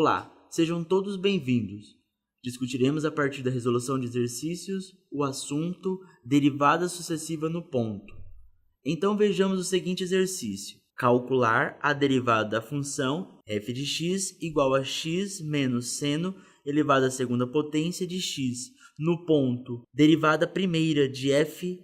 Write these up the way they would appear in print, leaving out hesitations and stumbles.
Olá, sejam todos bem-vindos. Discutiremos a partir da resolução de exercícios o assunto derivada sucessiva no ponto. Então vejamos o seguinte exercício. Calcular a derivada da função f de x igual a x menos seno elevado à segunda potência de x no ponto derivada primeira de f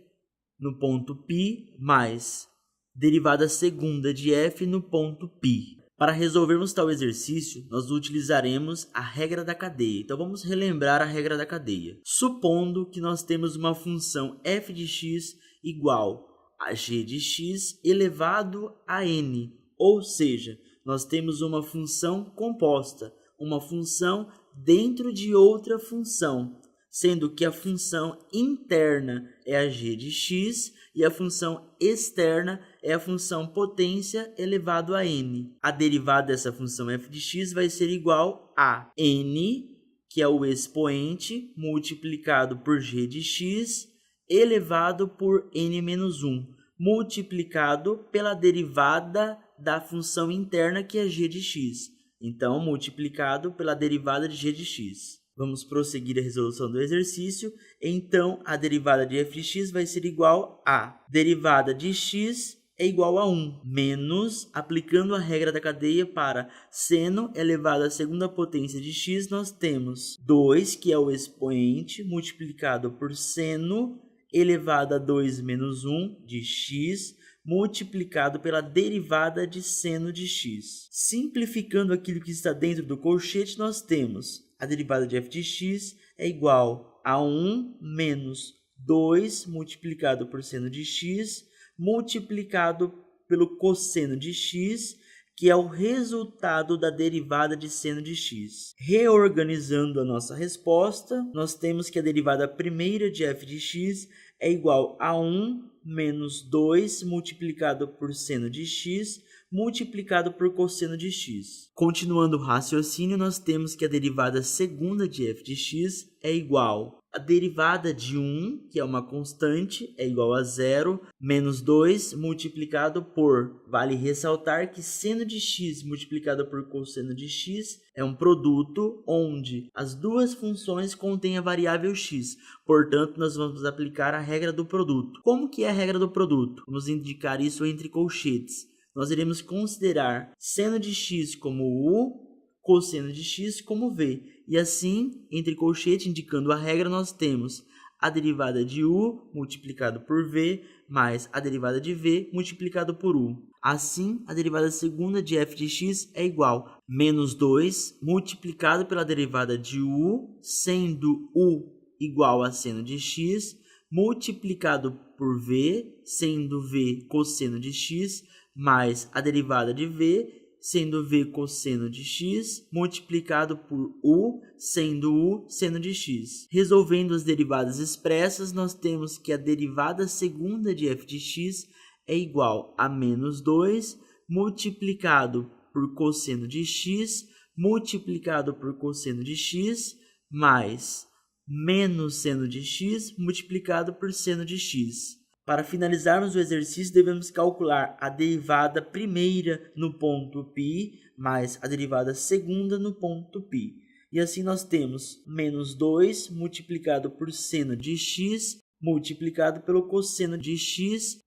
no ponto π mais derivada segunda de f no ponto π. Para resolvermos tal exercício, nós utilizaremos a regra da cadeia. Então vamos relembrar a regra da cadeia. Supondo que nós temos uma função f de x igual a g de x elevado a n, ou seja, nós temos uma função composta, uma função dentro de outra função, sendo que a função interna é a g de x e a função externa é a função potência elevado a n. A derivada dessa função f de x vai ser igual a n, que é o expoente, multiplicado por g de x, elevado por n menos 1, multiplicado pela derivada da função interna, que é g de x. Então, multiplicado pela derivada de g de x. Vamos prosseguir a resolução do exercício. Então, a derivada de f de x vai ser igual a derivada de x é igual a 1, menos, aplicando a regra da cadeia para seno elevado à segunda potência de x, nós temos 2, que é o expoente, multiplicado por seno elevado a 2 menos 1 de x, multiplicado pela derivada de seno de x. Simplificando aquilo que está dentro do colchete, nós temos a derivada de f de x é igual a 1 menos 2 multiplicado por seno de x, multiplicado pelo cosseno de x, que é o resultado da derivada de seno de x. Reorganizando a nossa resposta, nós temos que a derivada primeira de f de x é igual a 1 menos 2 multiplicado por seno de x, multiplicado por cosseno de x. Continuando o raciocínio, nós temos que a derivada segunda de f de x é igual a derivada de 1, que é uma constante, é igual a 0, menos 2 multiplicado por, vale ressaltar que seno de x multiplicado por cosseno de x é um produto onde as duas funções contêm a variável x. Portanto, nós vamos aplicar a regra do produto. Como que é a regra do produto? Vamos indicar isso entre colchetes. Nós iremos considerar seno de x como u, cosseno de x como v. E assim, entre colchete, indicando a regra, nós temos a derivada de u multiplicado por v, mais a derivada de v multiplicado por u. Assim, a derivada segunda de f de x é igual a menos 2 multiplicado pela derivada de u, sendo u igual a seno de x, multiplicado por v, sendo v cosseno de x, mais a derivada de v, sendo v cosseno de x, multiplicado por u, sendo u seno de x. Resolvendo as derivadas expressas, nós temos que a derivada segunda de f de x é igual a menos 2, multiplicado por cosseno de x, multiplicado por cosseno de x, mais menos seno de x, multiplicado por seno de x. Para finalizarmos o exercício, devemos calcular a derivada primeira no ponto π, mais a derivada segunda no ponto π. E assim nós temos menos 2 multiplicado por seno de x, multiplicado pelo cosseno de x,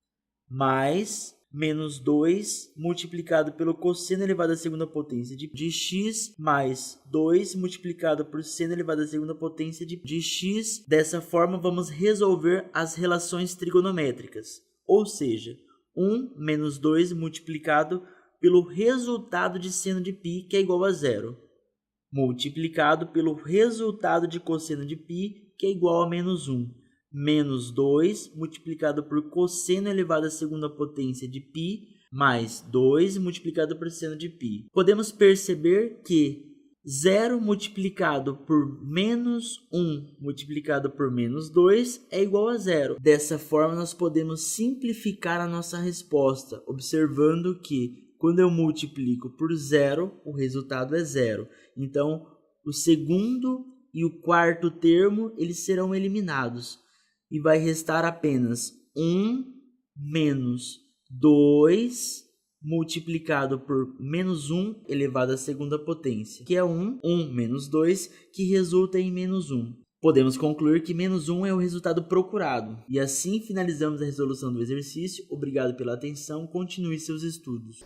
mais menos 2 multiplicado pelo cosseno elevado à segunda potência de x, mais 2 multiplicado por seno elevado à segunda potência de x. Dessa forma, vamos resolver as relações trigonométricas, ou seja, 1 menos 2 multiplicado pelo resultado de seno de π, que é igual a 0, multiplicado pelo resultado de cosseno de π, que é igual a menos 1. Menos 2 multiplicado por cosseno elevado à segunda potência de π, mais 2 multiplicado por seno de π. Podemos perceber que 0 multiplicado por menos 1 multiplicado por menos 2 é igual a 0. Dessa forma, nós podemos simplificar a nossa resposta, observando que quando eu multiplico por 0, o resultado é 0. Então, o segundo e o quarto termo eles serão eliminados. E vai restar apenas 1 menos 2 multiplicado por menos 1 elevado à segunda potência, que é 1 menos 2, que resulta em menos 1. Podemos concluir que menos 1 é o resultado procurado. E assim finalizamos a resolução do exercício. Obrigado pela atenção, continue seus estudos.